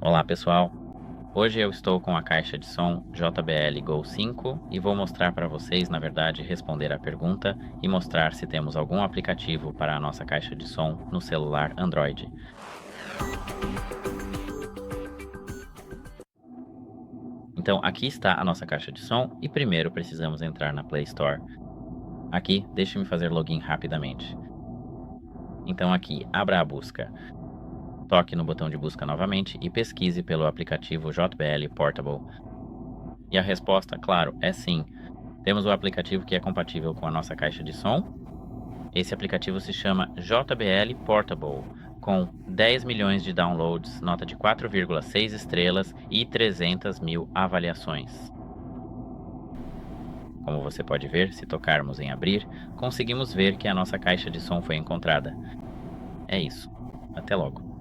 Olá pessoal, hoje eu estou com a caixa de som JBL Go 5 e vou mostrar para vocês, na verdade, responder a pergunta e mostrar se temos algum aplicativo para a nossa caixa de som no celular Android. Então aqui está a nossa caixa de som e primeiro precisamos entrar na Play Store. Aqui, deixe-me fazer login rapidamente. Então aqui, abra a busca. Toque no botão de busca novamente e pesquise pelo aplicativo JBL Portable. E a resposta, claro, é sim. Temos o aplicativo que é compatível com a nossa caixa de som. Esse aplicativo se chama JBL Portable, com 10 milhões de downloads, nota de 4,6 estrelas e 300 mil avaliações. Como você pode ver, se tocarmos em abrir, conseguimos ver que a nossa caixa de som foi encontrada. É isso. Até logo.